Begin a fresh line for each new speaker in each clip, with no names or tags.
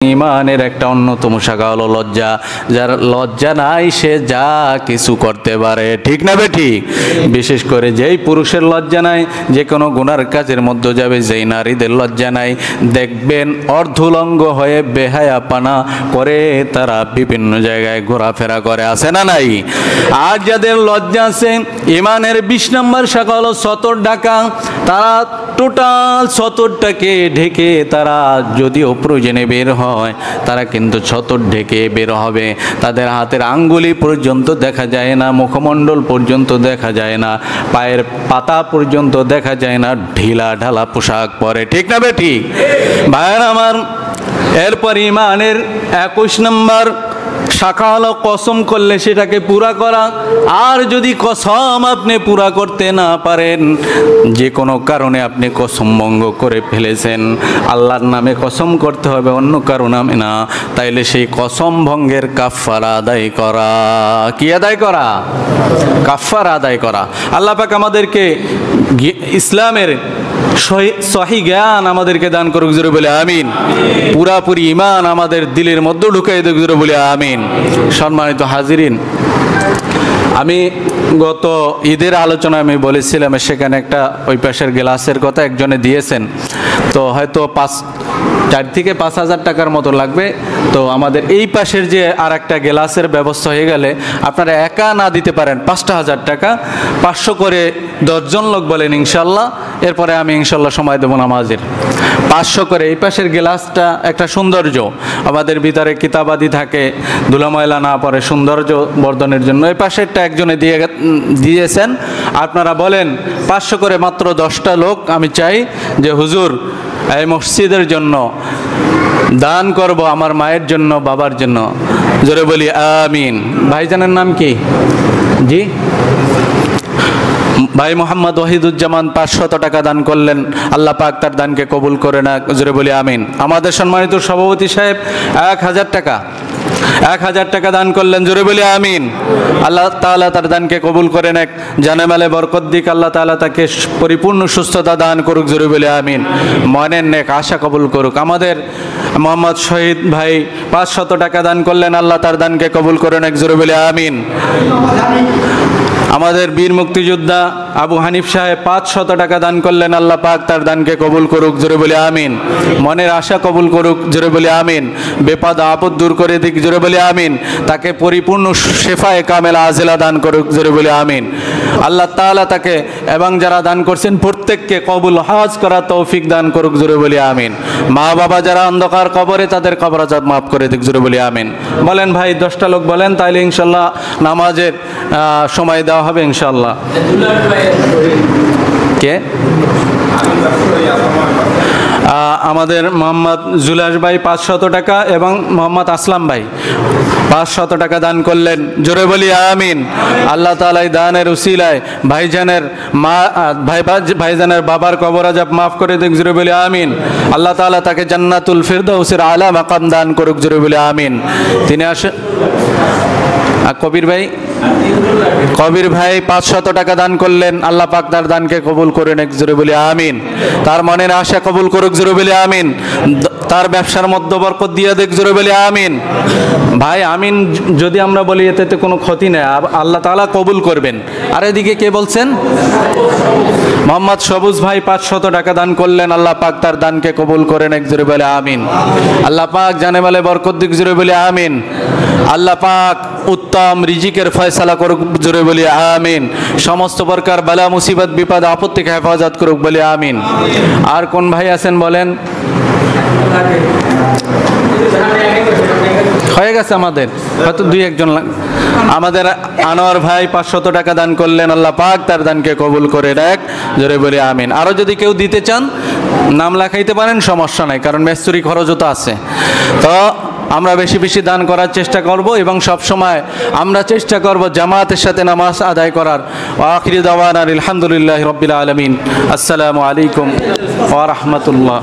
ইমানের একটা অন্যতম শাখা হলো লজ্জা। যার লজ্জা নাই সে যা কিছু করতে পারে, ঠিক না বেঠিক? বিশেষ করে যেই পুরুষের লজ্জা নাই যে কোনো গুনার কাজের মধ্যে যাবে, যেই নারীদের লজ্জা নাই দেখবেন অর্ধুলঙ্গ হয়ে বেহায়াপনা করে তারা বিভিন্ন জায়গায় ঘোরাফেরা করে, আছে না নাই? আর যাদের লজ্জা আছে, ইমানের 20 নম্বর শাখা হলো সতর ঢাকা। তারা টোটাল সতরটাকে ঢেকে তারা যদিও প্রয়োজনে বের হয়, তারা কিন্তু সতর ঢেকে বের হবে। তাদের হাতের আঙ্গুলি পর্যন্ত দেখা যায় না, মুখমণ্ডল পর্যন্ত দেখা যায় না, পায়ের পাতা পর্যন্ত দেখা যায় না, ঢিলা ঢালা পোশাক পরে, ঠিক না বেঠিক? ভাইয়ের আমার, এরপর ইমানের 21 নম্বর শাখা হলো কসম করলে সেটাকে পুরা করা। আর যদি কসম আপনি পুরা করতে না পারেন, যে কোনো কারণে আপনি কসম ভঙ্গ করে ফেলেছেন, আল্লাহর নামে কসম করতে হবে, অন্য কারো নামে না, তাইলে সেই কসম ভঙ্গের কাফারা আদায় করা। কি আদায় করা? কাফারা আদায় করা। আল্লাহ পাক আমাদেরকে ইসলামের সহি জ্ঞান আমাদেরকে দান করুক, জোরে বলে আমিন। পুরাপুরি ইমান আমাদের দিলের মধ্যে ঢুকাই দেখ, জোরে বলে আমিন। সম্মানিত হাজিরিন, আমি গত ঈদের আলোচনায় আমি বলেছিলাম, সেখানে একটা ওই পাশের গ্লাসের কথা একজনে দিয়েছেন, তো হয়তো 4 থেকে 5,000 টাকার মতো লাগবে। তো আমাদের এই পাশের যে আর একটা গ্লাসের ব্যবস্থা হয়ে গেলে আপনারা একা না দিতে পারেন 5,000 টাকা, 500 করে 10 জন লোক বলেন ইনশাল্লাহ, এরপরে আমি ইনশাল্লাহ সময় দেবো নামাজের। 500 করে এই পাশের গ্লাসটা একটা সৌন্দর্য, আমাদের ভিতরে কিতাবাদি থাকে, ধুলা ময়লা না পড়ে, সৌন্দর্য বর্ধনের জন্য এই পাশেরটা একজনে দিয়েছেন। আপনারা বলেন 500 করে মাত্র 10টা লোক আমি চাই যে হুজুর এই মসজিদের জন্য দান করব, আমার মায়ের জন্য, বাবার জন্য, জোরে বলি আমিন। ভাইজানের নাম কি? জি ভাই মোহাম্মদ ওয়াহিদুজ্জামান 500 টাকা দান করলেন, আল্লাহ পাক তার দানকে কবুল করে না, জোরে বলি আমিন। আমাদের সম্মানিত সভাপতি সাহেব 1000 টাকা, 1000 টাকা দান করলেন, জোরে বলি আমিন। আল্লাহ তাআলা তার দানকে কবুল করে নেক, জানেমালে বরকত দিক, আল্লাহ তাআলা তাকে পরিপূর্ণ সুস্থতা দান করুক, জোরে বলি আমিন। মনের নেক আশা কবুল করুক। আমাদের মোহাম্মদ শহীদ ভাই 500 টাকা দান করলেন, আল্লাহ তার দানকে কবুল করে নেক, জোরে বলি আমিন। আমাদের বীর মুক্তিযোদ্ধা আবু হানিফ সাহেব 500 টাকা দান করলেন, আল্লাহ পাক তার দানকে কবুল করুক, জোরে বলি আমিন। মনের আশা কবুল করুক, জোরে বলি আমিন। বেপদ আপদ দূর করে দিক, জোরে বলি আমিন। তাকে পরিপূর্ণ শেফায়ে কামেলা আজিলা দান করুক, জোরে বলি আমিন। আল্লাহ তাআলা তাকে এবং যারা দান করছেন প্রত্যেককে কবুল হজ করা তৌফিক দান করুক, জোরে বলি আমিন। মা বাবা যারা অন্ধকার কবরে, তাদের কবর আযাব মাফ করে দিক, জোরে বলি আমিন। বলেন ভাই 10টা লোক বলেন, তাইলে ইনশাল্লাহ নামাজের সময় দেওয়া হবে ইনশাল্লাহ। কে? আমাদের মোহাম্মদ জুলাস ভাই 500 টাকা এবং মোহাম্মদ আসলাম ভাই 500 টাকা দান করলেন, জোরে বলি আমিন। আল্লাহ তাআলা এই দানের উসিলায় ভাইজানের ভাইজানের বাবার কবর আযাব মাফ করে দিক, জোরে বলি আমিন। আল্লাহ তাআলা তাকে জান্নাতুল ফিরদাউসের আলা মাকাম দান করুক, জোরে বলি আমিন। তিনি আসে কবির ভাই 500 টাকা দান করলেন, আল্লাহ পাক তার দানকে কবুল করে নেক, জোরে বলি আমিন। তার মনের আশা কবুল করুক, জোরে বলি আমিন। তার ব্যবসার মধ্যে বরকত দিয়ে দেখ, জোরে বলি আমিন। ভাই আমিন যদি আমরা বলি এতে কোনো ক্ষতি নেই, আল্লাহ তাআলা কবুল করবেন। আর এদিকে কে বলছেন? মোহাম্মদ সবুজ ভাই 500 টাকা দান করলেন, আল্লাহ পাক তার দানকে কবুল করে নেক, জোরে বলি আমিন। আল্লাহ পাক জানে বলে বরকত দিক, জোরে বলি আমিন। আল্লাহ পাক উত্তম রিজিকের ফয়সালা করুক, জোরে বলি আমিন। সমস্ত প্রকার বালা মুসিবত বিপদ আপদ থেকে হেফাজত করুক, বলি আমিন। আর কোন ভাই আছেন বলেন? হয়ে গেছে আমাদের, হয়তো 2-1 জন। আমাদের আনোয়ার ভাই 500 টাকা দান করলেন, আল্লাহ পাক তার দানকে কবুল করে নেক, জোরে বলি আমিন। আরও যদি কেউ দিতে চান নাম লেখাইতে পারেন, সমস্যা নাই, কারণ মেস্তুরি খরচও তো আছে। তো আমরা বেশি বেশি দান করার চেষ্টা করব এবং সব সময় আমরা চেষ্টা করব জামাতের সাথে নামাজ আদায় করার। আখিরি দাওয়ানা আলহামদুলিল্লাহি রাব্বিল আলামিন। আসসালামু আলাইকুম ওয়া রাহমাতুল্লাহ।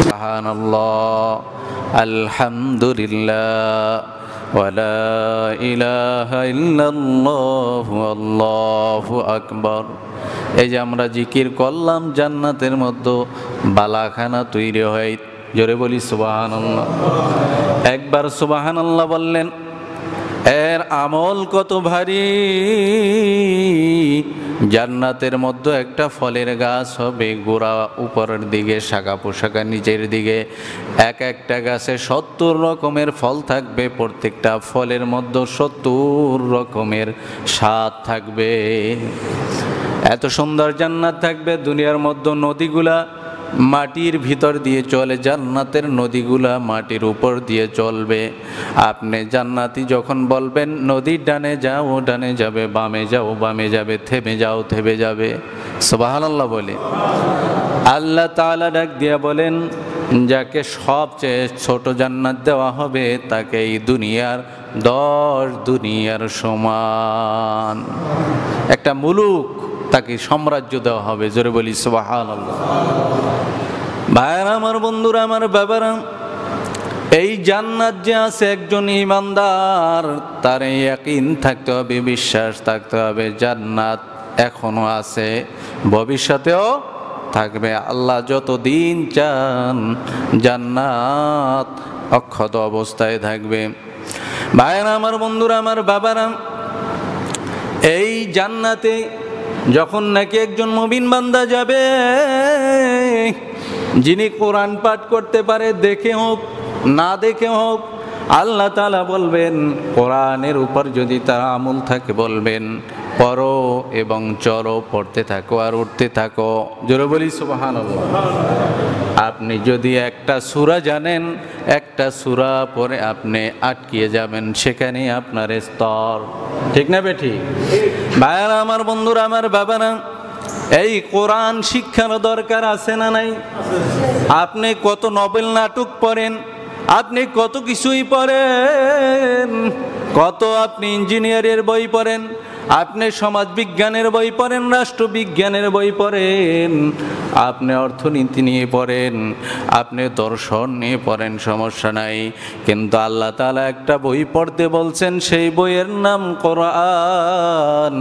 সুবহানাল্লাহ, আলহামদুলিল্লাহ, ওয়ালা ইলাহা ইল্লাল্লাহু আল্লাহু আকবার। এই যে আমরা জিকির করলাম, জান্নাতের মধ্যে বালাখানা তৈরি হয়। জোরে বলি সুবহানাল্লাহ। একবার সুবহানাল্লাহ বললেন, এর আমল কত ভারী। জান্নাতের মধ্যে একটা ফলের গাছ হবে, গোড়া উপরের দিকে, শাখা পোশাখা নিচের দিকে। এক একটা গাছে 70 রকমের ফল থাকবে, প্রত্যেকটা ফলের মধ্যে 70 রকমের স্বাদ থাকবে। এত সুন্দর জান্নাত থাকবে। দুনিয়ার মধ্যে নদীগুলা মাটির ভিতর দিয়ে চলে, জান্নাতের নদীগুলা মাটির উপর দিয়ে চলবে। আপনি জান্নাতি যখন বলবেন নদীর ডানে যাও ডানে যাবে, বামে যাও বামে যাবে, থেমে যাও থেমে যাবে। সুবহানাল্লাহ বলে আল্লাহ তাআলা ডাক দিয়া বলেন, যাকে সবচেয়ে ছোট জান্নাত দেওয়া হবে তাকে এই দুনিয়ার 10 দুনিয়ার সমান একটা মুলুক, তাকে সাম্রাজ্য দেওয়া হবে। জোরে বলি সুবহানাল্লাহ। ভাইরা আমার, বন্ধুরা আমার, বাবারা, এই জান্নাত যে আছে, একজন ইমানদার তার ইয়াকিন থাকতে হবে, বিশ্বাস থাকতে হবে, জান্নাত এখনো আছে, ভবিষ্যতেও থাকবে। আল্লাহ যতদিন চান জান্নাত অক্ষত অবস্থায় থাকবে। ভাইরা আমার, বন্ধুরা আমার, বাবারা, এই জান্নাতে যখন নাকি একজন মুমিন বান্দা যাবে, যিনি কোরআন পাঠ করতে পারে, দেখে হোক না দেখে হোক, আল্লাহ তাআলা বলবেন, কোরআনের উপর যদি তার আমল থাকে বলবেন পড়ো এবং চলো, পড়তে থাকো আর উঠতে থাকো। জোরে বলি সুবহানাল্লাহ। আপনি যদি একটা সূরা জানেন, একটা সূরা পরে আপনি আটকিয়ে যাবেন, সেখানেই আপনার স্তর। ঠিক না বেঠি? ভাইরা আমার, বন্ধুরা আমার, বাবারা, এই কোরআন শিক্ষার দরকার আছে না নাই? আপনি কত নভেল নাটক পড়েন, আপনি কত কিছুই পড়েন, কত আপনি ইঞ্জিনিয়ারের বই পড়েন, আপনি সমাজ বিজ্ঞানের বই পড়েন, রাষ্ট্রবিজ্ঞানের বই পড়েন, আপনি অর্থনীতি নিয়ে পড়েন, আপনি দর্শন নিয়ে পড়েন, সমস্যা নাই। কিন্তু আল্লাহ তাআলা একটা বই পড়তে বলছেন, সেই বইয়ের নাম কোরআন।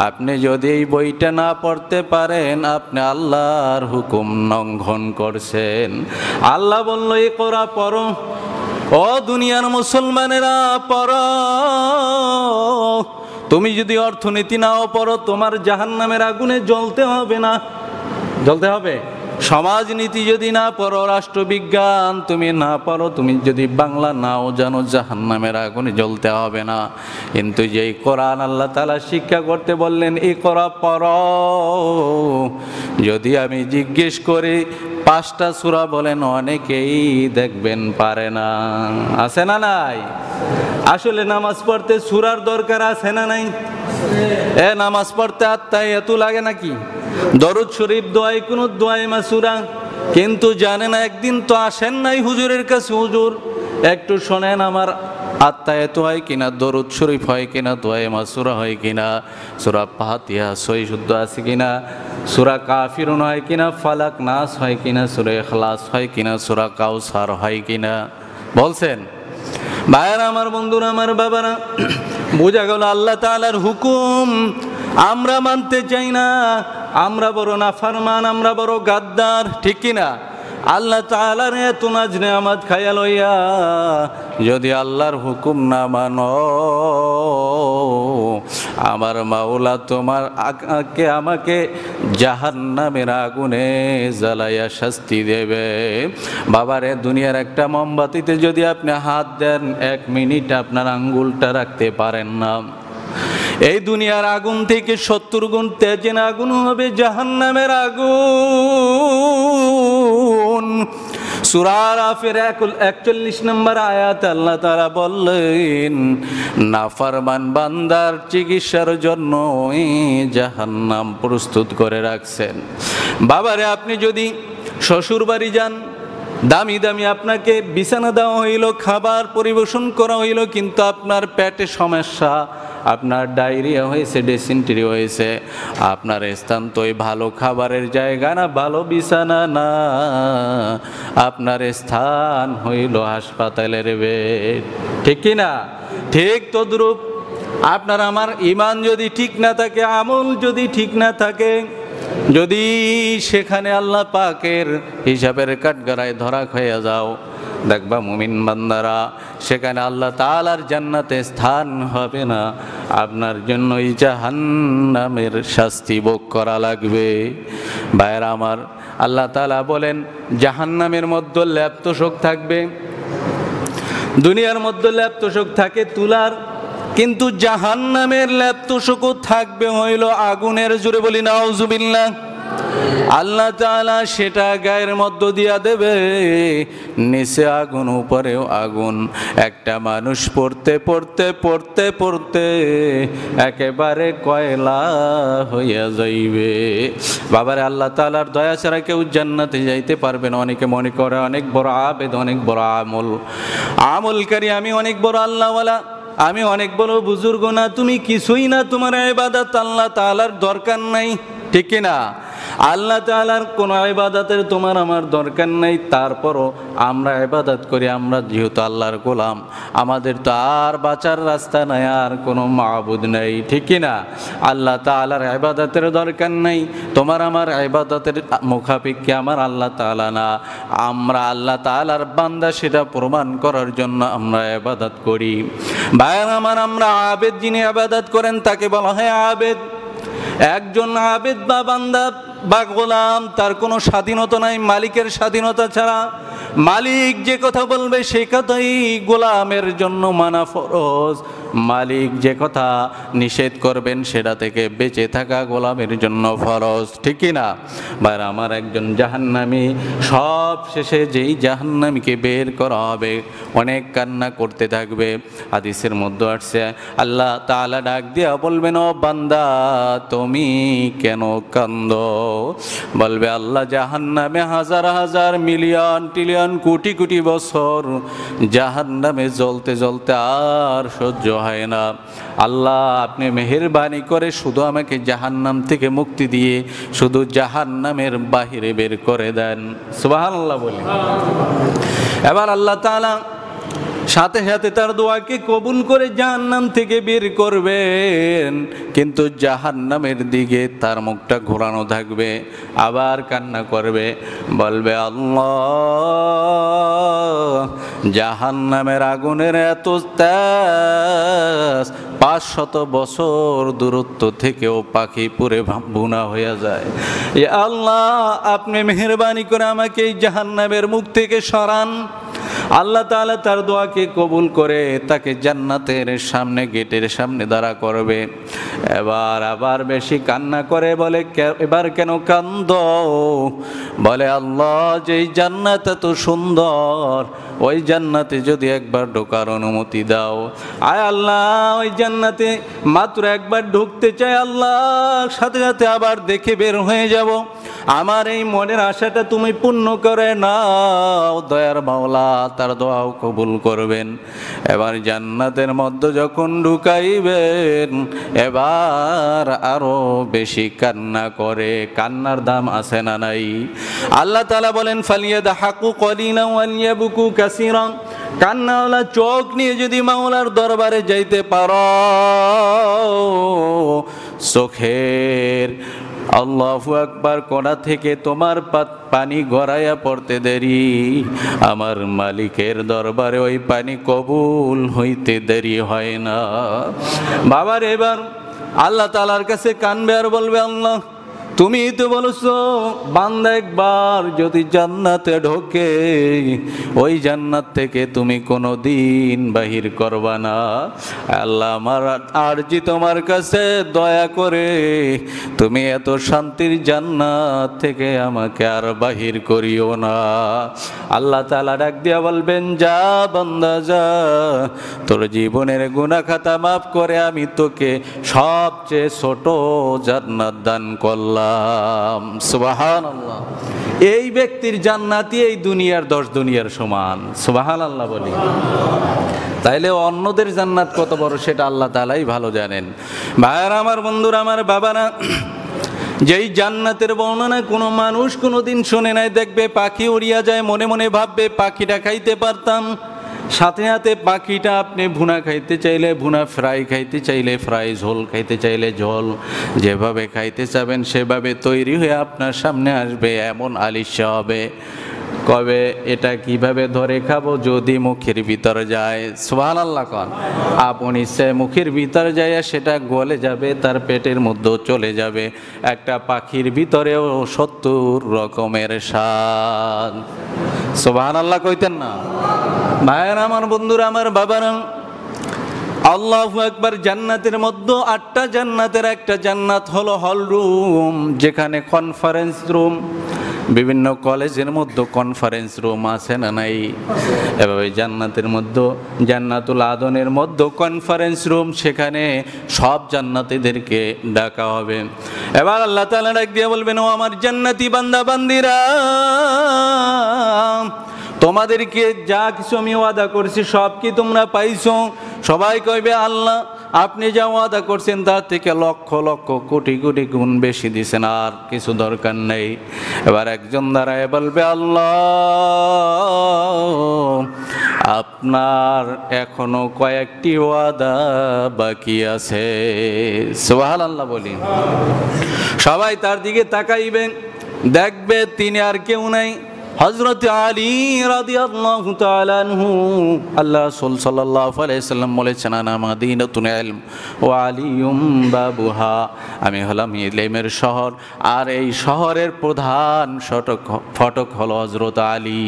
আপনি যদি এই বইটা না পড়তে পারেন, আপনি আল্লাহর হুকুম লঙ্ঘন করছেন। আল্লাহ বলল, এই কোরআন পড়ো। ও দুনিয়ার মুসলমানেরা, পড়ো। তুমি যদি অর্থনীতি নাও পড়ো, তোমার জাহান্নামের আগুনে জ্বলতে হবে না? জ্বলতে হবে? সমাজনীতি যদি না পড়ো, রাষ্ট্রবিজ্ঞান তুমি না পড়ো, তুমি যদি বাংলা নাও জানো, জাহান্নামের আগুনে জ্বলতে হবে না। কিন্তু যেই কোরআন আল্লাহ তাআলা শিক্ষা করতে বললেন, এই কোরআন পড়ো, যদি আমি জিজ্ঞেস করি 5টা সূরা বলেন, অনেকেই দেখবেন পারে না। আছে না নাই? আসলে নামাজ পড়তে সূরার দরকার আছে না নাই? নামাজ পড়তে আত্তাহিয়াতু লাগে নাকি? দরুদ শরীফ, দোয়াই কোনো দোয়াই মাসুরা, কিন্তু জানেন না। একদিন তো আসেন নাই হুজুরের কাছে, হুজুর একটু শোনেন, আমার আত্তাহিয়াতু হয় কিনা, দরুদ শরীফ হয় কিনা, দোয়াই মাসুরা হয় কিনা, সূরা ফাতিহা সহি শুদ্ধ আছে কিনা, সূরা কাফিরুন হয় কিনা, ফালাক নাস হয় কিনা, সূরা ইখলাস হয় কিনা, সূরা কাউসার হয় কিনা বলছেন? ভাইরা আমার, বন্ধুরা আমার, বাবারা, বোঝা গেল আল্লাহ তাআলার হুকুম আমরা মানতে চাই না, আমরা বড় নাফরমান, আমরা বড় গাদ্দার। ঠিক কিনা? আল্লাহ তাআলার এত নাজ নেয়ামত খায়া লইয়া যদি আল্লাহর হুকুম না মানো, আমার মাওলা তোমার আমাকে জাহান্নামের আগুনে জ্বালাইয়া শাস্তি দেবে। বাবারে, দুনিয়ার একটা মোমবাতিতে যদি আপনি হাত দেন, 1 মিনিট আপনার আঙ্গুলটা রাখতে পারেন না। এই দুনিয়ার আগুন থেকে 70 গুণ তেজের আগুন হবে জাহান্নামের আগুন। সূরা আরাফের 41 নম্বর আয়াত আল্লাহ তাআলা বললেন, নাফরমান বান্দার চিকিৎসার জন্য জাহান্নাম প্রস্তুত করে রাখছেন। বাবারে, আপনি যদি শ্বশুর বাড়ি যান, দামি দামি আপনাকে বিছানা দেওয়া হইল, খাবার পরিবেশন করা হইল, কিন্তু আপনার পেটে সমস্যা, আপনার ডায়রিয়া হয়েছে, ডিসেন্ট্রি হয়েছে, আপনার স্থান তো ওই ভালো খাবারের জায়গা না, ভালো বিছানা না, আপনার স্থান হইল হাসপাতালের বেড। ঠিক কি না? ঠিক তদ্রূপ আপনার আমার ঈমান যদি ঠিক না থাকে, আমল যদি ঠিক না থাকে, যদি সেখানে আল্লাহ পাকের হিসাবের কাঠগড়ায় ধরা খেয়ে যাও, দেখবা মুমিন বান্দারা সেখানে আল্লাহ তাআলার জান্নাতে স্থান হবে না, আপনার জন্য এই জাহান্নামের শাস্তি ভোগ করা লাগবে। ভাইরা আমার, আল্লাহ তাআলা বলেন জাহান্নামের মধ্যে লেপ্তশোক থাকবে। দুনিয়ার মধ্যে লেপ্তশোক থাকে তুলার, কিন্তু জাহান্নামের লেপ্তশোকও থাকবে হইল আগুনের। জোরে বলি নাউজুবিল্লাহ। আল্লাহ তাআলা সেটা গায়ের মধ্য দিয়া দেবে, নিচে আগুন উপরেও আগুন। একটা মানুষ পড়তে পড়তে পড়তে পড়তে একেবারে কয়লা হইয়া যাইবে। বাবারে, আল্লাহ তাআলার দয়া ছাড়া কেউ জান্নাতে যাইতে পারবে না। অনেকে মনে করে অনেক বড় আবেদ, অনেক বড় আমলকারী, আমি অনেক বড় আল্লাহওয়ালা, আমি অনেক বড় বুজুর্গ। না, তুমি কিছুই না, তোমার ইবাদত আল্লাহ তাআলার দরকার নাই, ঠিক কিনা? আল্লাহ তাআলার কোনো ইবাদতের তোমার আমার দরকার নেই। তারপরও আমরা ইবাদত করি। আমরা যেহেতু আল্লাহর গোলাম, আমাদের তো আর বাঁচার রাস্তা নাই, আর কোনো মাবুদ নেই, ঠিক কিনা? আল্লাহ তাআলার ইবাদতের দরকার নেই। তোমার আমার ইবাদতের মুখাপেক্ষী আমার আল্লাহ তাআলা না, আমরা আল্লাহ তাআলার বান্দা, সেটা প্রমাণ করার জন্য আমরা ইবাদত করি। ভাইরা আমার, আমরা আবেদ, যিনি ইবাদত করেন তাকে বলা হয় আবেদ। একজন আবেদ বা বান্দা বা গোলাম, তার কোনো স্বাধীনতা নাই মালিকের স্বাধীনতা ছাড়া। মালিক যে কথা বলবে সেই কথাই গোলামের জন্য মানা ফরজ। মালিক যে কথা নিষেধ করবেন সেটা থেকে বেঁচে থাকা গোলামের জন্য ফরজ, ঠিক কিনা? ভাইরা আমার, একজন জাহান্নামী, সব শেষে যেই জাহান্নামীকে বের করা হবে অনেক কান্না করতে থাকবে। হাদিসের মধ্যে আসছে আল্লাহ তাআলা ডাক দিয়া বলবেন, ও বান্দা তুমি কেন কান্দো? বলবে আল্লাহ, জাহান্নামে হাজার হাজার মিলিয়ন ট্রিলিয়ন কোটি কোটি বছর জাহান্নামে জ্বলতে জ্বলতে আর সহ্য হয় না। আল্লাহ, আপনি মেহেরবানি করে শুধু আমাকে জাহান্নাম থেকে মুক্তি দিয়ে শুধু জাহান্নামের বাহিরে বের করে দেন। সুবহানাল্লাহ বলি। এবার আল্লাহ তাআলা সাথে সাথে তার দোয়াকে কবুল করে জাহান্নাম থেকে বের করবেন, কিন্তু জাহান্নামের দিকে তার মুখটা ঘোরানো থাকবে, আবার কান্না করবে, বলবে আল্লাহ, জাহান্নামের আগুনের এত তেজ 500 বছর দূরত্ব থেকেও পাখি পুরে ভুনা হয়ে যায়। এ আল্লাহ, আপনি মেহেরবানি করে আমাকে এই জাহান্নামের মুখ থেকে সরান। আল্লাহ তাআলা তার দোয়াকে কবুল করে তাকে জান্নাতের সামনে, গেটের সামনে দাঁড়া করবে। এবার আবার বেশি কান্না করে বলে, এবার কেন কান্দো? বলে আল্লাহ, যেই জান্নাত এত সুন্দর, ওই জান্নাতে যদি একবার ঢোকার অনুমতি দাও। আয় আল্লাহ, ওই জান্নাতে মাত্র একবার ঢুকতে চাই আল্লাহ, সাথে সাথে আবার দেখে বের হয়ে যাব। আমার এই মনের আশাটা তুমি পূর্ণ করে নাও। দয়ার মাওলা তার দোয়াও কবুল করবেন। এবার জান্নাতের মধ্যে যখন ঢুকাইবেন, এবার আরো বেশি কান্না করে। কান্নার দাম আছে না নাই? আল্লাহ তাআলা বলেন, ফালিয়াদহাকু কলিলান ওয়ালিয়াবকু কাসীরা। কান্নাওয়ালা চোখ নিয়ে যদি মাওলার দরবারে যাইতে পারো, চোখের আল্লাহু আকবার কোণা থেকে তোমার পানি গড়াইয়া পড়তে দেরি, আমার মালিকের দরবারে ওই পানি কবুল হইতে দেরি হয় না। বাবার, এবার আল্লাহ তাআলার কাছে কানবে আর বলবে, আল্লাহ, তুমি তো বলছো বান্দা একবার যদি জান্নাতে ঢোকে, ওই জান্নাত থেকে তুমি কোনো দিন বাহির করবা না। আল্লাহ, আমার আরজি তোমার কাছে, দয়া করে তুমি এত শান্তির জান্নাত থেকে আমাকে আর বাহির করিও না। আল্লাহ তাআলা ডাক দিয়া বলবেন, যা বান্দা যা, তোর জীবনের গুনাহ খাতা মাফ করে আমি তোকে সবচেয়ে ছোট জান্নাত দান করলাম। সুবহানাল্লাহ। এই ব্যক্তির জান্নাতি এই দুনিয়ার 10 দুনিয়ার সমান। সুবহানাল্লাহ বলি। তাইলে অন্যদের জান্নাত কত বড় সেটা আল্লাহ তাআলাই ভালো জানেন। ভাইরা আমার, বন্ধুরা আমার, বাবারা, যেই জান্নাতের বর্ণনা কোনো মানুষ কোনোদিন শুনে নাই, দেখবে পাখি উড়িয়া যায়, মনে মনে ভাববে পাখিটা খাইতে পারতাম। সাথে সাথে পাখিটা আপনি ভুনা খাইতে চাইলে ভুনা, ফ্রাই খাইতে চাইলে ফ্রাই, ঝোল খাইতে চাইলে ঝোল, যেভাবে খাইতে চাবেন সেভাবে তৈরি হয়ে আপনার সামনে আসবে। এমন আলিশা হবে, কবে এটা কিভাবে ধরে খাবো, যদি মুখের ভিতরে যায়। সুবহানাল্লাহ কোন, আপনি সে মুখের ভিতরে যায় সেটা গলে যাবে, তার পেটের মধ্যেও চলে যাবে। একটা পাখির ভিতরেও 70 রকমের স্বাদ। সুবহানাল্লাহ কইতেন না ভাইয়েরা আমার, বন্ধুরা আমার, বাবারা, আল্লাহু আকবার। জান্নাতের মধ্যে 8টা জান্নাতের একটা জান্নাত হলো হল রুম, যেখানে কনফারেন্স রুম, বিভিন্ন কলেজের মধ্যে কনফারেন্স রুম আছে না নাই? এভাবে জান্নাতের মধ্যে, জান্নাতুল আদনের মধ্যে কনফারেন্স রুম, সেখানে সব জান্নাতীদেরকে ডাকা হবে। এবার আল্লাহ তাআলা ডাক দিয়ে বলবেন, ও আমার জান্নাতি বান্দা বান্দিরা, তোমাদেরকে যা কিছু আমি ওয়াদা করছি সব কি তোমরা পাইছো? সবাই কইবে, আল্লাহ আপনি যা ওয়াদা করছেন তার থেকে লক্ষ লক্ষ কোটি কোটি গুণ বেশি দিয়েছেন, আর কিছু দরকার নেই। এবার একজন দাঁড়ায় বলবে, আল্লাহ আপনার এখনো কয়েকটি ওয়াদা বাকি আছে। সুবহানাল্লাহ বলি। সবাই তার দিকে তাকাইবেন, দেখবে তিনি আর কেউ নাই, হযরত আলী রাদিয়াল্লাহু তাআলা আনহু। আল্লাহ রাসূল সাল্লাল্লাহু আলাইহি সাল্লাম বলেছেন, আনা মাদিনাতুল ইলম ওয়া আলিয়ুম বাবুহা, আমি হলাম ইলমের শহর, আর এই শহরের প্রধান ফটক হলো হযরত আলী।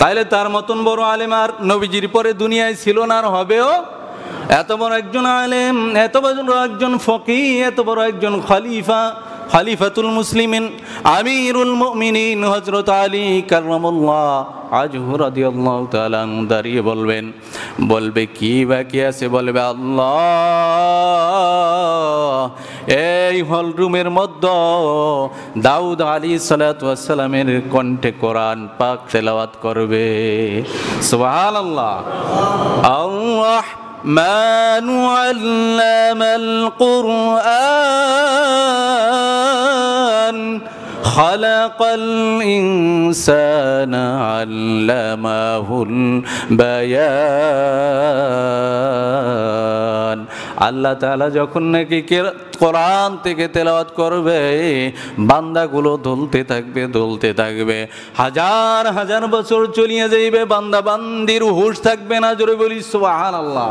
তাইলে তার মতন বড় আলেম আর নবীজির পরে দুনিয়ায় ছিল না, আর হবেও। এত বড় একজন আলেম, এত বড় একজন ফকিহ, এত বড় একজন খলিফা, খলিফাতুল মুসলিমিন, আমিরুল মুমিনিন হযরত আলী কাররামাল্লাহ ওয়াজহু রাদিয়াল্লাহু তাআলা দাঁড়িয়ে বলবে কি বাকি আছে? বলবে, আল্লাহ এই হল রুমের মধ্যে দাউদ আলাইহিস সালাতু ওয়াস সালামের কণ্ঠে কোরআন পাক তেলাওয়াত করবে। সুবহানাল্লাহ। আল্লাহ من علم القرآن خلق الإنسان علمه البيان। আল্লাহ তাআলা যখন নাকি কোরআন থেকে তেলাওয়াত করবে, বান্দাগুলো দুলতে থাকবে, হাজার হাজার বছর চলিয়ে যাইবে, বান্দা বান্দির হুঁশ থাকবে না। জোরে বলি সুবহানাল্লাহ।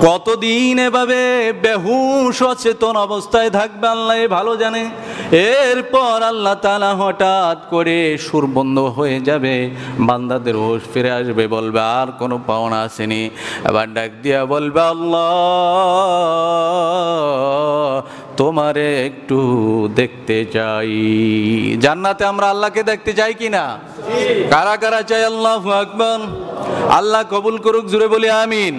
কতদিন এভাবে বেহুশ অচেতন অবস্থায় থাকবে আল্লাহ ভালো জানে। এরপর আল্লাহ তাআলা হঠাৎ করে সুর বন্ধ হয়ে যাবে, বান্দাদের হুঁশ ফিরে আসবে, বলবে আর কোনো পাওনা আসেনি। এবার ডাক দিয়া বলবে, আল্লাহ তোমারে একটু দেখতে চাই। জান্নাতে আমরা আল্লাহকে দেখতে চাই কিনা? কারা কারা চাই? আল্লাহু আকবার। আল্লাহ কবুল করুক, জুড়ে বলি আমিন।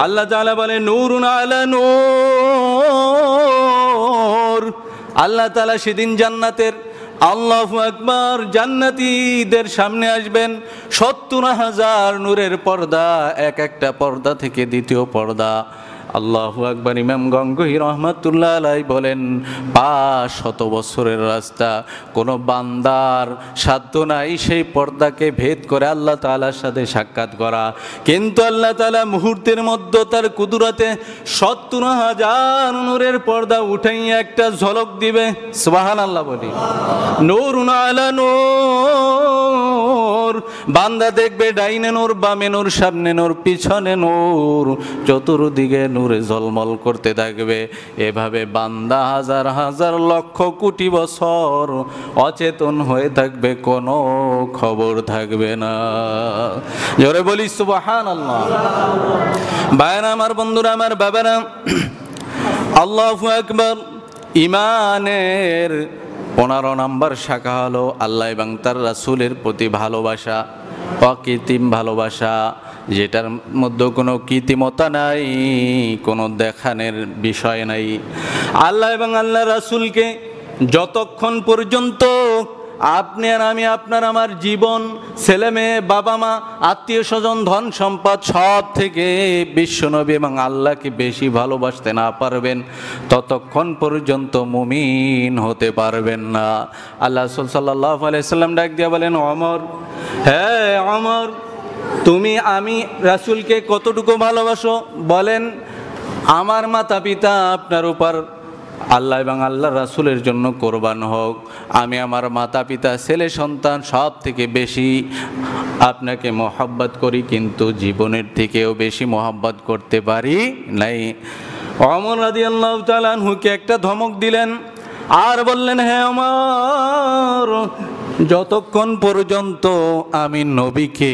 আল্লাহ তাআলা বলে, নূরুন আলা নূর। আল্লাহ তাআলা সেদিন জান্নাতের, আল্লাহু আকবার, জান্নাতীদের সামনে আসবেন 70,000 নূরের পর্দা, এক একটা পর্দা থেকে দ্বিতীয় পর্দা। আল্লাহু আকবার। ইমাম গঙ্গোহী রহমাতুল্লাহ আলাইহি বলেন, 500 বছরের রাস্তা, কোনো বান্দার সাধ্য নাই সেই পর্দাকে ভেদ করে আল্লাহ তাআলার সাথে সাক্ষাৎ করা। কিন্তু আল্লাহ তাআলা মুহূর্তের মধ্যে তার কুদরতে 70,000 নূরের পর্দা উঠাইয়া একটা ঝলক দিবে। সুবহানাল্লাহ বলি। নূরুন আলা নূর। বান্দা দেখবে ডাইনে নূর, বামে নূর, সামনে নূর, পিছনে নূর, চতুর্দিকে নূরে ঝলমল করতে থাকবে। এভাবে বান্দা হাজার হাজার লক্ষ কোটি বছর অচেতন হয়ে থাকবে, কোনো খবর থাকবে না। জোরে বলি সুবহানাল্লাহ। ভাইরা আমার, বন্ধুরা আমার, বাবারা, আল্লাহু আকবার। ইমানের 15 নম্বর শাখা হলো আল্লাহ এবং তার রাসূলের প্রতি ভালোবাসা, অকৃত্রিম ভালোবাসা, যেটার মধ্যে কোনো কৃত্রিমতা নাই, কোনো দেখানোর বিষয় নাই। আল্লাহ এবং আল্লাহ রাসূলকে যতক্ষণ পর্যন্ত আপনি আর আমি, আপনার আমার জীবন, ছেলে মেয়ে, বাবা মা, আত্মীয় স্বজন, ধন সম্পদ সব থেকে বিশ্বনবী এবং আল্লাহকে বেশি ভালোবাসতে না পারবেন, ততক্ষণ পর্যন্ত মুমিন হতে পারবেন না। আল্লাহ রাসূল সাল্লাল্লাহু আলাইহি সাল্লাম ডাক দিয়ে বলেন, ওমর, হে ওমর, তুমি আমি রাসূলকে কতটুকু ভালোবাসো? বলেন, আমার মাতা পিতা আপনার উপর আল্লাহ এবং আল্লাহ রাসূলের জন্য কোরবান হোক, আমি আমার মাতা পিতা ছেলে সন্তান সব থেকে বেশি আপনাকে মহব্বত করি, কিন্তু জীবনের থেকেও বেশি মহব্বত করতে পারি নাই। ওমর রাদিয়াল্লাহু তাআলা আনহুকে একটা ধমক দিলেন আর বললেন, হে ওমর, যতক্ষণ পর্যন্ত আমি নবীকে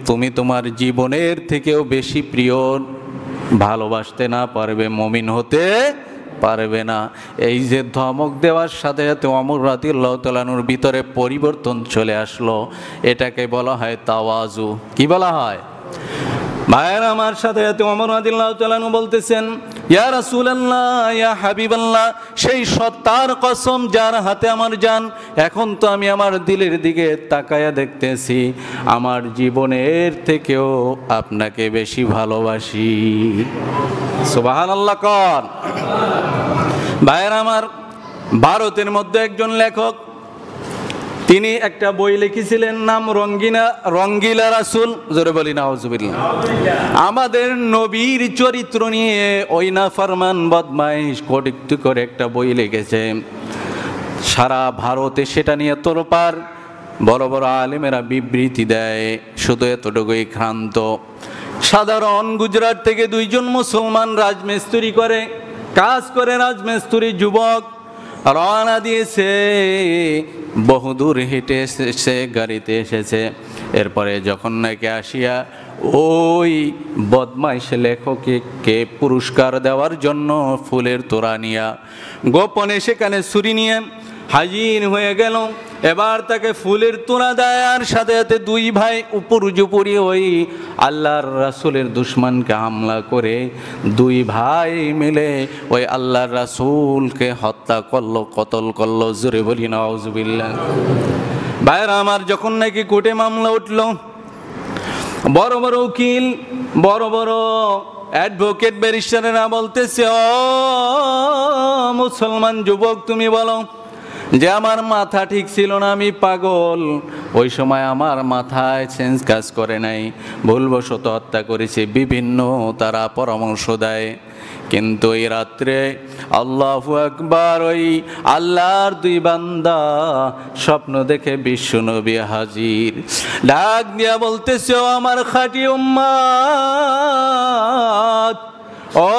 তুমি তোমার জীবনের থেকেও বেশি প্রিয় ভালোবাসতে না পারবে, মুমিন হতে পারবে না। এই যে ধমক দেওয়ার সাথে সাথে ওমর রাদিয়াল্লাহু তাআলা আনহুর ভিতরে পরিবর্তন চলে আসলো, এটাকে বলা হয় তাওয়াজু। কি বলা হয়? ভাইয়ের আমার সাথে সাথে ওমর রাদিয়াল্লাহু তাআলা আনহু বলতেছেন, ইয়া রাসূলুল্লাহ, ইয়া হাবিবাল্লাহ, সেই সত্তার কসম যার হাতে আমার জান, এখন তো আমি আমার দিলের দিকে তাকায়া দেখতেছি আমার জীবনের থেকেও আপনাকে বেশি ভালোবাসি। সুবহানাল্লাহ কর। ভাইয়ের আমার, ভারতের মধ্যে একজন লেখক, তিনি একটা বই লিখেছিলেন, নাম রঙ্গিলা রাসূল। জোরে বলি নাউজুবিল্লাহ। আমাদের নবীর চরিত্র নিয়ে ওই নাফরমান বদমাইশ কটূক্তি করে একটা বই লিখেছে। সারা ভারতে সেটা নিয়ে তোলপাড়, বড় বড় আলেমেরা বিবৃতি দেয়। শুধু এতটুকুই ক্ষান্ত, সাধারণ গুজরাট থেকে দুইজন মুসলমান রাজমিস্ত্রি করে কাজ করে, রাজমিস্ত্রি যুবক রওনা দিয়েছে, বহুদূর হেঁটে এসেছে, গাড়িতে এসেছে। এরপরে যখন নাকি আসিয়া ওই বদমাইশ লেখককে পুরস্কার দেওয়ার জন্য ফুলের তোড়া নিয়া গোপনে সেখানে ছুরি নিয়ে হাজির হয়ে গেল। এবার তাকে ফুলের তোড়া দেয়, আর সাথে সাথে দুই ভাই উপরুজুপুরি ওই আল্লাহর রাসূলের দুশমনকে হামলা করে দুই ভাই মিলে ওই আল্লাহর রাসূলকে হত্যা করলো, কতল করলো। জোরে বলি নাউজুবিল্লাহ। ভাইরা আমার, যখন নাকি কোর্টে মামলা উঠল, বড় বড় উকিল, বড় বড় অ্যাডভোকেট ব্যারিস্টারেরা বলতেছে, ও মুসলমান যুবক, তুমি বলো যে আমার মাথা ঠিক ছিল না, আমি পাগল, ওই সময় আমার মাথায় সেন্স কাজ করে নাই, ভুলবশত হত্যা করেছে। বিভিন্ন তারা পরামর্শ দেয়, কিন্তু এই রাত্রে আল্লাহু আকবার, ওই আল্লাহর দুই বান্দা স্বপ্ন দেখে বিশ্বনবী হাজির। ডাক দিয়া বলতেছে, ও আমার খাঁটি উম্মত, ও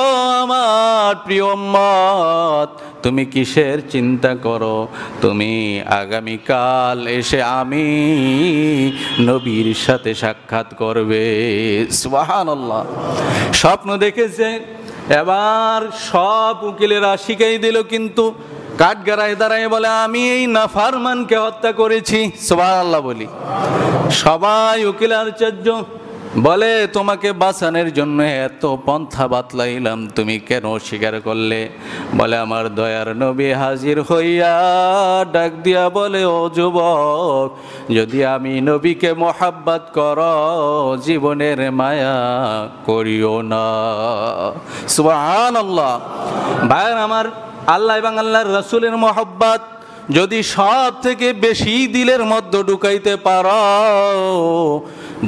আমার প্রিয় উম্মত, তুমি কিসের চিন্তা করো? তুমি আগামীকাল এসে আমি নবীর সাথে সাক্ষাৎ করবে। সুবহানাল্লাহ। স্বপ্ন দেখেছে। এবার সব উকিলেরা শিখাই দিল, কিন্তু কাঠগড়ায় দাঁড়ায় বলে, আমি এই নাফরমানকে হত্যা করেছি। সুবহানাল্লাহ বলি। সবাই উকিল আচার্য বলে, তোমাকে বাঁচানোর জন্য এত পন্থা বাতলাইলাম, তুমি কেন স্বীকার করলে? বলে, আমার দয়ার নবী হাজির হইয়া ডাক দিয়া বলে, ও যুবক, যদি আমি নবীকে মোহাব্বত করো, জীবনের মায়া করিও না। সুবহানাল্লাহ। ভাই আমার, আল্লাহ এবং আল্লাহর রাসূলের মোহাব্বত যদি সব থেকে বেশি দিলের মধ্যে ঢুকাইতে পারো,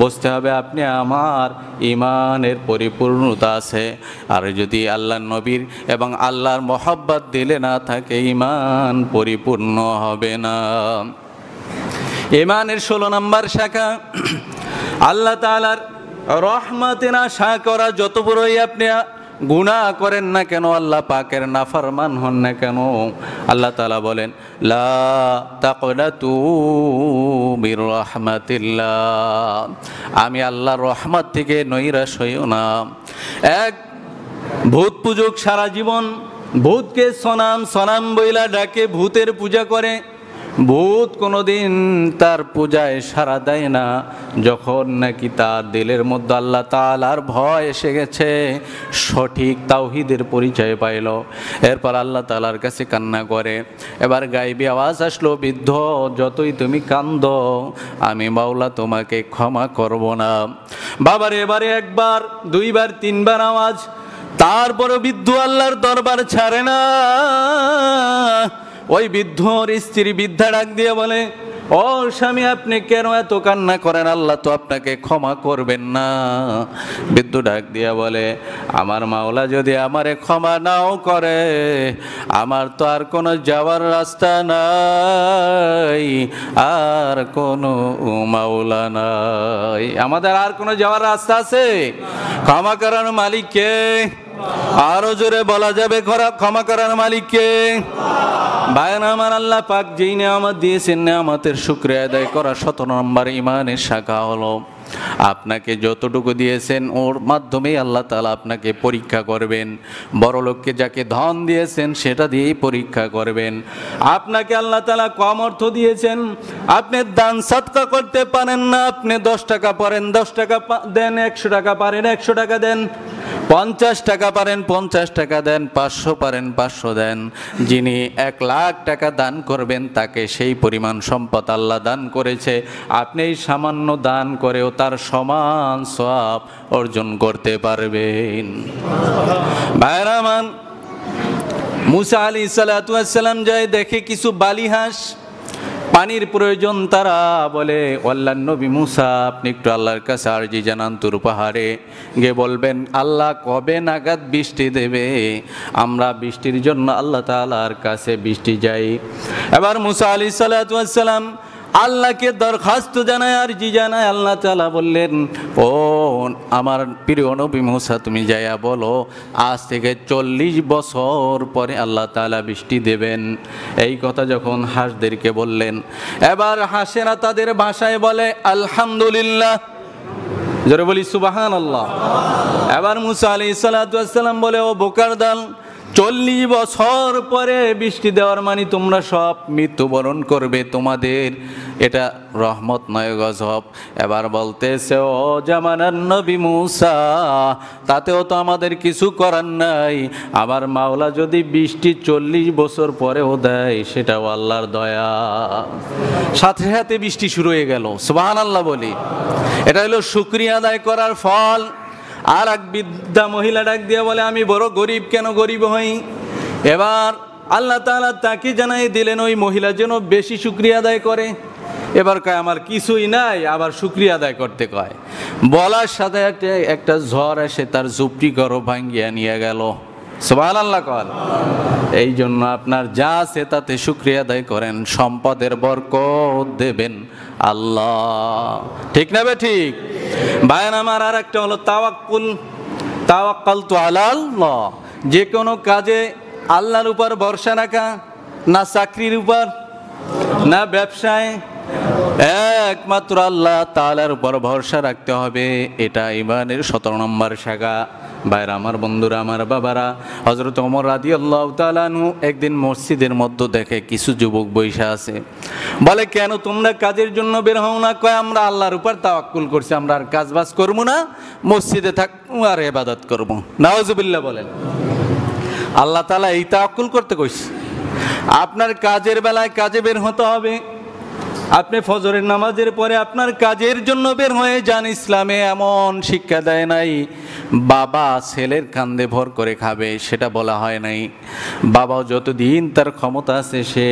বুঝতে হবে আপনি আমার ইমানের পরিপূর্ণতা আছে। আর যদি আল্লাহর নবীর এবং আল্লাহর মোহাব্বত দিলে না থাকে, ইমান পরিপূর্ণ হবে না। ইমানের 16 নম্বর শাখা, আল্লাহ তাআলার রহমতের আশা করা। যত বড়ই আপনি গুনাহ করেন না কেন, আল্লাহ পাকের নাফরমান হন না কেন, আল্লাহ তাআলা বলেন, লা তাকনাতু মির রাহমাতিল্লাহ, আমি আল্লাহর রহমত থেকে নৈরাশ হইও না। এক ভূত পূজক সারা জীবন ভূতকে সনাম বইলা ডাকে, ভূতের পূজা করে। ভূত কোনোদিন তার পূজায় সাড়া দেয় না। যখন নাকি তার দিলের মধ্যে আল্লাহ তাআলার ভয় এসে গেছে, সঠিক তাওহীদের পরিচয় পাইল, এরপর আল্লাহ তাআলার কাছে কান্না করে। এবার গায়েবী আওয়াজ আসলো, বৃদ্ধ, যতই তুমি কান্দো, আমি মাওলা তোমাকে ক্ষমা করব না। বাবার এবারে একবার, দুইবার, তিনবার আওয়াজ, তারপরে বৃদ্ধ আল্লাহর দরবার ছাড়ে না। ওই বৃদ্ধর স্ত্রী বৃদ্ধা ডাক দিয়ে বলে, ও স্বামী আপনি কেন এত কান্না করেন, আল্লাহ তো আপনাকে ক্ষমা করবেন না। বৃদ্ধ ডাক দিয়া বলে, আমার মাওলা যদি আমারে ক্ষমা নাও করে, আমার তো আর কোনো যাওয়ার রাস্তা নাই, আর কোনো মাওলা নাই। আমাদের আর কোনো যাওয়ার রাস্তা আছে? ক্ষমা করার মালিক কে? আরো জোরে বলা যাবে ক্ষমা করার মালিক কে? ভাইয়েরা আমার, আল্লাহ পাক যেই নেয়ামত দিয়েছেন, নেয়ামতের শুকরিয়া আদায় করা 17 নম্বর ইমানের শাখা হলো। আপনাকে যতটুকু দিয়েছেন ওর মাধ্যমেই আল্লাহ তাআলা আপনাকে পরীক্ষা করবেন। বড় লোককে যাকে ধন দিয়েছেন সেটা দিয়েই পরীক্ষা করবেন। আপনাকে আল্লাহ তাআলা কম অর্থ দিয়েছেন, আপনি দান সাদকা করতে পারেন না, আপনি 10 টাকা পারেন 10 টাকা দেন, 100 টাকা পারেন 100 টাকা দেন, 50 টাকা পারেন 50 টাকা দেন, 500 পারেন 500 দেন। যিনি 1 লাখ টাকা দান করবেন তাকে সেই পরিমাণ সম্পদ আল্লাহ দান করেছে, আপনি এই সামান্য দান করেও তার সমান সওয়াব অর্জন করতে পারবেন। ভাইরা আমার, মুসা আলাইহিস সালাতু ওয়াস সালাম যায় দেখে কিছু বালিহাঁস, পানির প্রয়োজন। তারা বলে, আল্লাহর নবী মুসা আপনি একটু আল্লাহর কাছে আরজি জানান, তুর পাহাড়ে গিয়ে বলবেন আল্লাহ কবে নাগাদ বৃষ্টি দেবে, আমরা বৃষ্টির জন্য আল্লাহ তাআলার কাছে বৃষ্টি যাই। এবার মুসা আলাইহিস সালাতু ওয়াস সালাম আল্লাহকে দরখাস্ত জানায়, আরজি জানায়। আল্লাহ তাআলা বললেন, ও আমার প্রিয় নবী মুসা তুমি যাইয়া বলো আজ থেকে 40 বছর পরে আল্লাহ তাআলা বৃষ্টি দেবেন। এই কথা যখন হাঁসদেরকে বললেন, এবার হাঁসেরা তাদের ভাষায় বলে আলহামদুলিল্লাহ, জোরে বলি সুবহানাল্লাহ। এবার মুসা আলাইহিস সালাতু ওয়াস সালাম বলে, ও বোকার দল, 40 বছর পরে বৃষ্টি দেওয়ার মানে তোমরা সব মৃত্যুবরণ করবে, তোমাদের এটা রহমত নয় গজব। এবার বলতেছে, ও জামানার নবী মুসা তাতেও তো আমাদের কিছু করার নাই, আমার মাওলা যদি বৃষ্টি 40 বছর পরেও দেয় সেটাও আল্লাহর দয়া। সাথে সাথে বৃষ্টি শুরু হয়ে গেল, সুবহানাল্লাহ বলি। এটা হলো শুকরিয়া আদায় করার ফল। আর এক বৃদ্ধা মহিলা ডাক দিয়ে বলে, আমি বড় গরিব, কেন গরিব হই? এবার আল্লাহ তাআলা তাকে জানাই দিলেন ওই মহিলা যেন বেশি শুকরিয়া আদায় করে। এবার কয় আমার কিছুই নাই, আবার শুকরিয়া আদায় করতে কয়। বলার সাথে একটা ঝড় এসে তার ঝুপড়ি ঘর ভাঙ্গিয়া নিয়ে গেল। সুবহানাল্লাহ কর। এই জন্য আপনার যা আছে তাতে শুকরিয়া আদায় করেন, সম্পদের বরকত দেবেন আল্লাহ। ঠিক না বে ঠিক? ভাইয়ের আমার, আর একটা হলো তাওয়াক্কুল। তাওয়াক্কালতু আলাল্লাহ, যে কোনো কাজে আল্লাহর উপর ভরসা রাখা, না চাকরির উপর না ব্যবসায়, একমাত্র আল্লাহ তাআলার উপর ভরসা রাখতে হবে। এটা ঈমানের 17 নম্বর শাখা। ভাইরা আমার, বন্ধুরা আমার, বাবারা, হযরত ওমর রাদিয়াল্লাহু তাআলা আনহু একদিন মসজিদের মধ্যে দেখে কিছু যুবক বৈশা আছে। বলে, কেন তোমরা কাজের জন্য বের হও না? কয়, আমরা আল্লাহর উপর তাওয়াক্কুল করছি, আমরা আর কাজ বাজ করবো না, মসজিদে থাকবো আর ইবাদত করবো। নাউজুবিল্লাহ বলেন। আল্লাহ তাআলা এই তাওয়াক্কুল করতে কইছে। আপনার কাজের বেলায় কাজে বের হতে হবে। আপনি ফজরের নামাজের পরে আপনার কাজের জন্য বের হয়ে যান। ইসলামে এমন শিক্ষা দেয় নাই বাবা ছেলের কান্দে ভর করে খাবে, সেটা বলা হয় নাই। বাবাও যতদিন তার ক্ষমতা আছে সে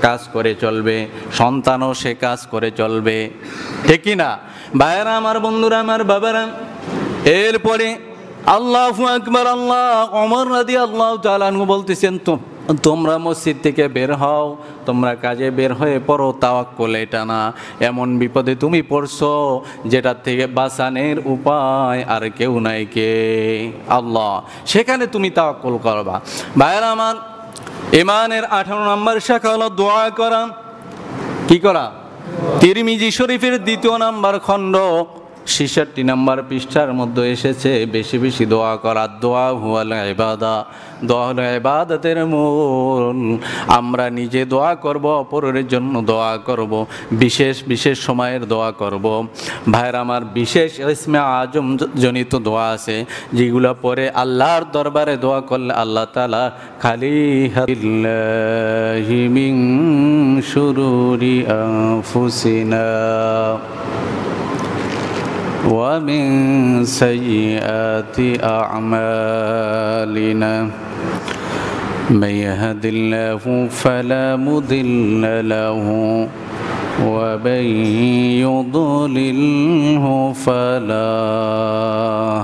কাজ করে চলবে, সন্তানও সে কাজ করে চলবে, ঠিক না? ভাইয়েরা আমার, বন্ধুরা আমার, বাবারা, এরপরে আল্লাহু আকবার, আল্লাহ ওমর রাদিয়াল্লাহু তাআলা আনহু বলতেছেন, তোমরা মসজিদ থেকে বের হও, তোমরা কাজে বের হয়ে পড়ো, তাওয়াক্কুল এটা না। এমন বিপদে তুমি পড়ছো যেটার থেকে বাঁচানোর উপায় আর কেউ নাই, কে? আল্লাহ। সেখানে তুমি তাওয়াক্কুল করবা। ভাইয়েরা আমার, ঈমানের 18 নম্বর শাখা হলো দোয়া করা। কি করা? তিরমিজি শরীফের 2 নম্বর খণ্ড 66 নম্বর পৃষ্ঠার মধ্যে এসেছে, বেশি বেশি দোয়া করা। দোয়া হুয়াল ইবাদা, দোয়া হলো ইবাদতের মূল। আমরা নিজে দোয়া করব, অপরের জন্য দোয়া করব, বিশেষ বিশেষ সময়ের দোয়া করব। ভাইরা আমার, বিশেষ ইসমে আজম জনিত দোয়া আছে যেগুলো পরে আল্লাহর দরবারে দোয়া করলে আল্লাহ তাআলা খালি হাবিল্লাহি মিন শুরুরি আনফুসিনা ومن سيئات أعمالنا من يهد الله فلا مضل له ومن يضلله فلا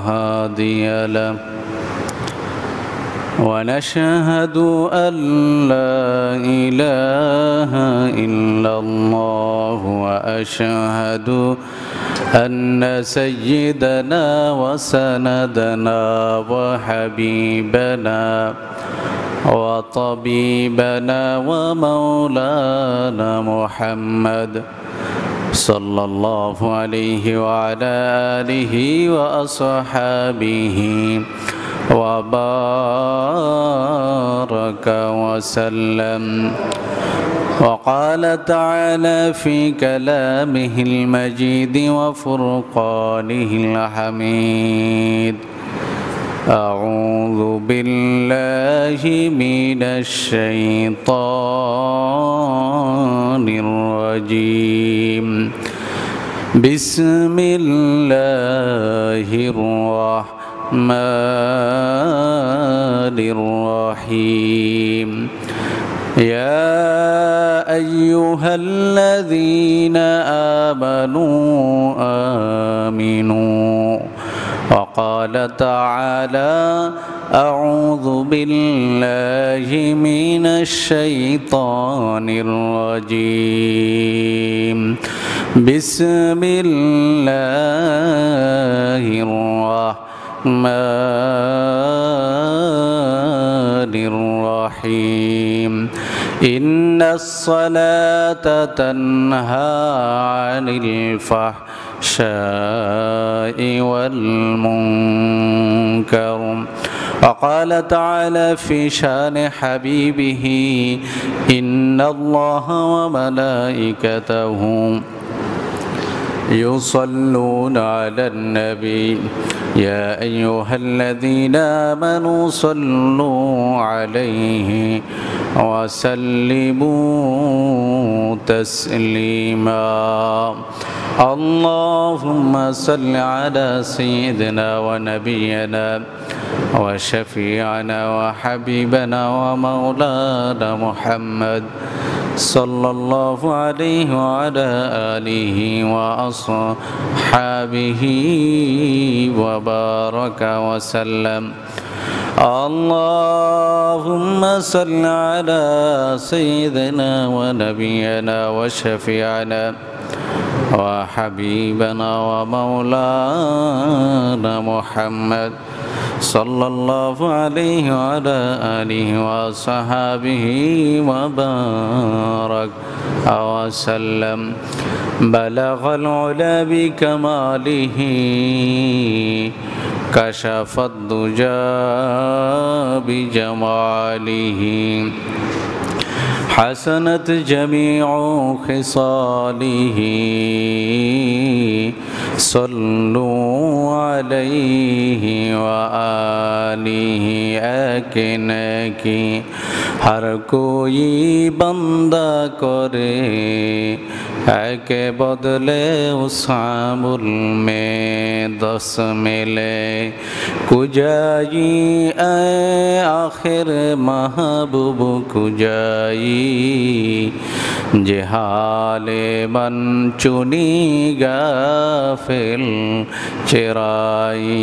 هادي له ونشهد أن لا إله إلا الله وأشهد أن سيدنا وسندنا وحبيبنا وطبيبنا ومولانا محمد صلى الله عليه وعلى آله وأصحابه وبارك وسلم. وقال تعالى في كلامه المجيد وفرقانه الحميد: أعوذ بالله من الشيطان الرجيم. بسم الله الرحمن الرحيم. يا أيها الذين آمنوا وقال تعالى: أعوذ بالله من الشيطان الرجيم. بسم الله الرحمن الرحيم. إن الصلاة تنهى عن الفحشاء والمنكر. وقال تعالى في شان حبيبه: إن الله وملائكته يصلون على النبي يا أيها الذين آمنوا صلوا عليه وسلموا تسليما. اللهم صل على سيدنا ونبينا وشفيعنا وحبيبنا ومولانا محمد صلى الله عليه وعلى آله وأصحابه وبارك وسلم. اللهم صل على سيدنا ونبينا وشفيعنا وحبيبنا ومولانا محمد صلى الله عليه وعلى آله وصحابه وبارك وسلم. بلغ العلا بكماله كشف الدجى بجماله حسنت جميع خصاله صلوا عليه وآله एके हर कोई बंदा करे एके बदले उसामुल में 10 मिले कुजाई ए आखिर महबूब कुजाई जेहाले मन चुनी गाफिल चिराई।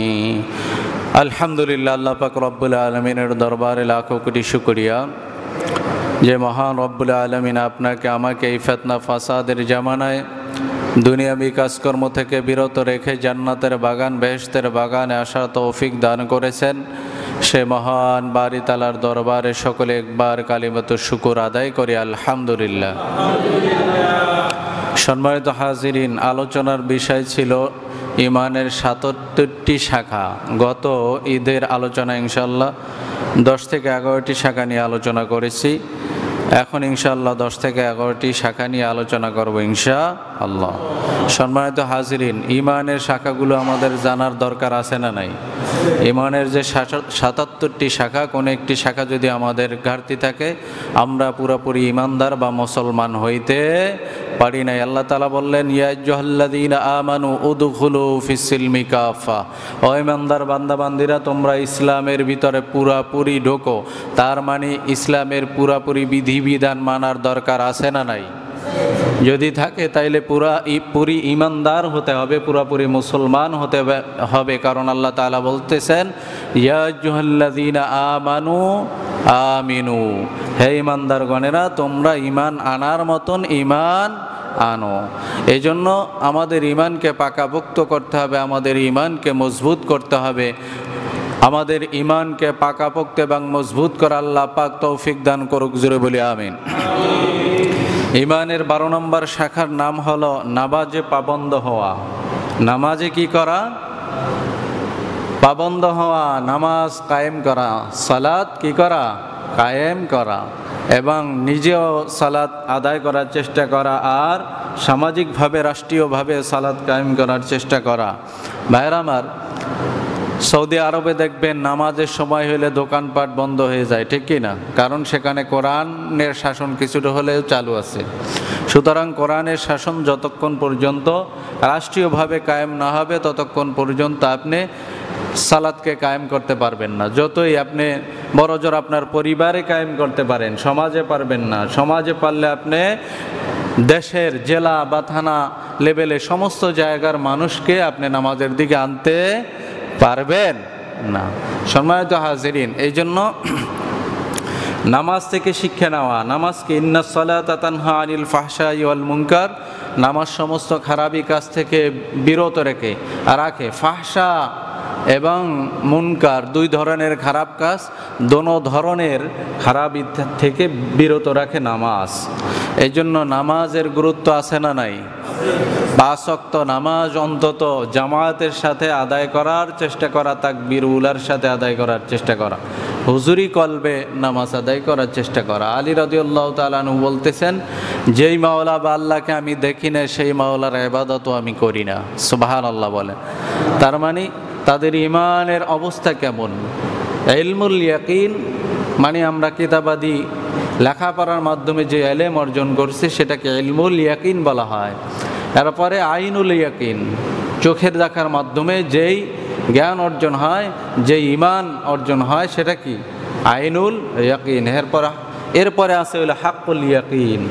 আলহামদুলিল্লাহ, আল্লাহ পাক রব্বুল আলমিনের দরবারে লাখো কোটি শুকরিয়া যে মহান রব্বুল আলমিন আপনাকে আমাকে এই ফিতনা ফাসাদের জামানায় দুনিয়াবি কাজকর্ম থেকে বিরত রেখে জান্নাতের বাগান বেহেশতের বাগানে আসার তৌফিক দান করেছেন। সে মহান বাড়ি তালার দরবারে সকলে একবার কালিমাতু শুকর আদায় করি আলহামদুলিল্লাহ। সম্মানিত হাজিরিন, আলোচনার বিষয় ছিল ইমানের ৭৭টি শাখা। গত ঈদের আলোচনা ইনশাআল্লাহ 10 থেকে 11টি শাখা নিয়ে আলোচনা করেছি। এখন ইনশাআল্লাহ 10 থেকে 11টি শাখা নিয়ে আলোচনা করব ইনশাআল্লাহ। সম্মানিত হাজিরিন, ইমানের শাখাগুলো আমাদের জানার দরকার আছে না নাই? ইমানের যে ৭৭টি শাখা, কোনো একটি শাখা যদি আমাদের ঘাটতি থাকে আমরা পুরোপুরি ইমানদার বা মুসলমান হইতে পারি নাই। আল্লাহ তাআলা বললেন, ইয়া আইয়ুহাল্লাযীনা আমানু উদখুলু ফিস-সিলমি কাফা, ও ইমানদার বান্দাবান্দিরা তোমরা ইসলামের ভিতরে পুরাপুরি ঢোকো। তার মানে ইসলামের পুরাপুরি বিধিবিধান মানার দরকার আছে না নাই? যদি থাকে তাইলে পুরি ইমানদার হতে হবে, পুরাপুরি মুসলমান হতে হবে। কারণ আল্লাহ তাআলা বলতেছেন, ইয়া আইয়ুহাল্লাযীনা আমানু আমিনু, হে ইমানদারগণেরা তোমরা ইমান আনার মতন ইমান আনো। এই জন্য আমাদের ইমানকে পাকাপোক্ত করতে হবে, আমাদের ইমানকে মজবুত করতে হবে। আমাদের ইমানকে পাকাপোক্ত এবং মজবুত করে আল্লাহ পাক তৌফিক দান করুক, জোরে বলি আমিন। ইমানের 12 নম্বর শাখার নাম হলো নামাজে পাবন্দ হওয়া। নামাজে কি করা? পাবন্দ হওয়া, নামাজ কায়েম করা, সালাত কি করা? কায়েম করা, এবং নিজেও সালাত আদায় করার চেষ্টা করা, আর সামাজিকভাবে রাষ্ট্রীয়ভাবে সালাত কায়েম করার চেষ্টা করা। ভাইরা আমার, সৌদি আরবে দেখবেন নামাজের সময় হলে দোকানপাট বন্ধ হয়ে যায়, ঠিক কি না? কারণ সেখানে কোরআনের শাসন কিছুটা হলেও চালু আছে। সুতরাং কোরআনের শাসন যতক্ষণ পর্যন্ত রাষ্ট্রীয়ভাবে কায়েম না হবে ততক্ষণ পর্যন্ত আপনি সালাতকে কায়েম করতে পারবেন না। যতই আপনি বড়জোর আপনার পরিবারে কায়েম করতে পারেন, সমাজে পারবেন না। সমাজে পারলে আপনি দেশের জেলা বা থানা লেভেলে সমস্ত জায়গার মানুষকে আপনি নামাজের দিকে আনতে পারবেন না। সম্মানিত হাজিরিন, এই জন্য নামাজ থেকে শিক্ষা নেওয়া। নামাজকে ইন্নাস সালাতা তানহা আনিল ফাহশাই ওয়াল মুনকার, নামাজ সমস্ত খারাপি কাজ থেকে বিরত রাখে। ফাহশা এবং মুনকার, দুই ধরনের খারাপ কাজ, দোনো ধরনের খারাপ থেকে বিরত রাখে নামাজ। এই জন্য নামাজের গুরুত্ব আছে না নাই? 5 ওয়াক্ত নামাজ অন্তত জামায়াতের সাথে আদায় করার চেষ্টা করা, তাকবীর উলার সাথে আদায় করার চেষ্টা করা, হুজুরি কলবে নামাজ আদায় করার চেষ্টা করা। আলী রাদিয়াল্লাহু তাআলা আনহু বলতেছেন, যেই মাওলা বা আল্লাহকে আমি দেখি না সেই মাওলার ইবাদতও আমি করি না। সুবহানাল্লাহ বলেন। তার মানে তাদের ইমানের অবস্থা কেমন? ইলমুল ইয়াকিন মানে আমরা কিতাবাদি লেখাপড়ার মাধ্যমে যে ইলম অর্জন করছি সেটাকে ইলমুল ইয়াকিন বলা হয়। এরপরে আইনুল ইয়াকিন, চোখের দেখার মাধ্যমে যেই জ্ঞান অর্জন হয়, যেই ইমান অর্জন হয় সেটা কি? আইনুল ইয়াকিন। এরপরে আছে হলো হাক্কুল ইয়াকিন।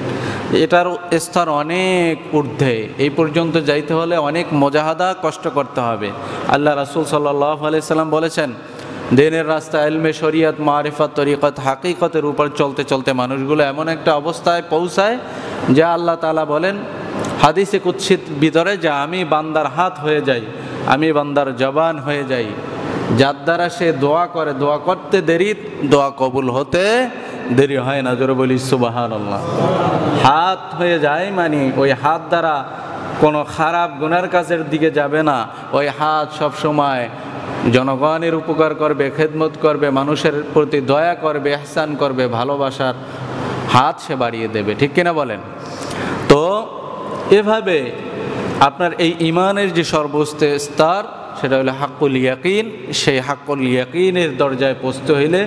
এটার স্তর অনেক ঊর্ধ্বে। এই পর্যন্ত যাইতে হলে অনেক মুজাহাদা, কষ্ট করতে হবে। আল্লাহ রাসূল সাল্লাল্লাহু আলাইহি সাল্লাম বলেছেন, দিনের রাস্তা ইলমে শরিয়ত মারিফত তরিকত হাকিকতের উপর চলতে চলতে মানুষগুলো এমন একটা অবস্থায় পৌঁছায় যে আল্লাহ তাআলা বলেন হাদিসে কুদসির ভিতরে যে আমি বান্দার হাত হয়ে যাই, আমি বান্দার জবান হয়ে যাই, যার দ্বারা সে দোয়া করে, দোয়া করতে দেরি, দোয়া কবুল হতে দেরি হয় না। জোরে বলি সুবহানাল্লাহ। হাত হয়ে যায় মানে ওই হাত দ্বারা কোনো খারাপ গুনার কাজের দিকে যাবে না। ওই হাত সব সময় জনগণের উপকার করবে, খেদমত করবে, মানুষের প্রতি দয়া করবে, ইহসান করবে, ভালোবাসার হাত সে বাড়িয়ে দেবে, ঠিক কিনা বলেন? তো এভাবে আপনার এই ইমানের যে সর্বোচ্চ স্তর সেটা হলো হাক্কুল ইয়াকিন। সেই হাক্কুল ইয়াকিনের দরজায় পৌঁছতে হইলে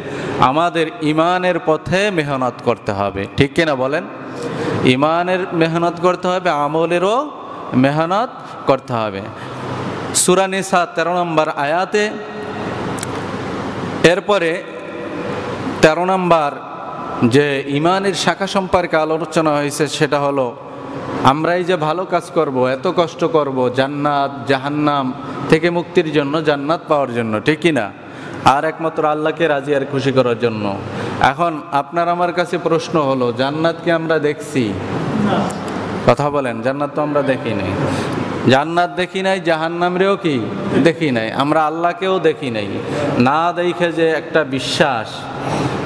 আমাদের ইমানের পথে মেহনত করতে হবে, ঠিক কিনা বলেন? ইমানের মেহনত করতে হবে, আমলেরও মেহনত করতে হবে। সূরা নিসা 13 নম্বর আয়াতে এরপরে 13 নম্বর যে ইমানের শাখা সম্পর্কে আলোচনা হয়েছে সেটা হলো আমরা এই যে ভালো কাজ করব, এত কষ্ট করব জান্নাত জাহান্নাম থেকে মুক্তির জন্য, জান্নাত পাওয়ার জন্য, ঠিক কিনা? আর একমাত্র আল্লাহকে রাজি আর খুশি করার জন্য। এখন আপনার আমার কাছে প্রশ্ন হলো, জান্নাত কি আমরা দেখছি? কথা বলেন। জান্নাত তো আমরা দেখি নাই। জান্নাত দেখি নাই, জাহান্নামরেও কি দেখি নাই, আমরা আল্লাহকেও দেখি নাই। না দেখে যে একটা বিশ্বাস,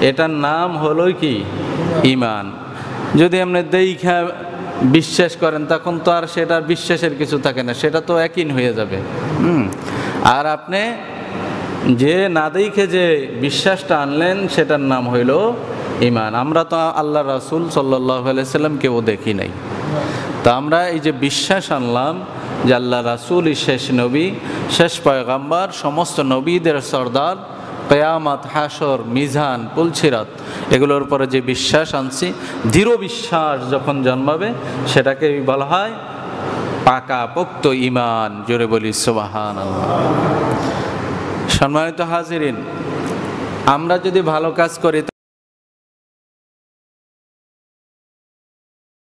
এটার নাম হলো কি? ঈমান। যদি আপনি দেখে বিশ্বাস করেন তখন তো আর সেটার বিশ্বাসের কিছু থাকে না, সেটা তো ইয়াকিন হয়ে যাবে। আর আপনি যে না দেখে যে বিশ্বাসটা আনলেন সেটার নাম হইল ঈমান। আমরা তো আল্লাহ রাসূল সাল্লাল্লাহু আলাইহি সাল্লাম কেউ দেখি নাই। তা আমরা এই যে বিশ্বাস আনলাম যে আল্লাহ রাসূলই শেষ নবী, শেষ পয়গাম্বর, সমস্ত নবীদের সর্দার, কিয়ামত, হাসর, মিজান, পুলসিরাত, এগুলোর উপরে যে বিশ্বাস আনছি, দৃঢ় বিশ্বাস যখন জন্মাবে সেটাকে বলা হয় পাকাপোক্ত ঈমান। জোরে বলি সুবহানাল্লাহ। সম্মানিত হাজিরিন, আমরা যদি ভালো কাজ করি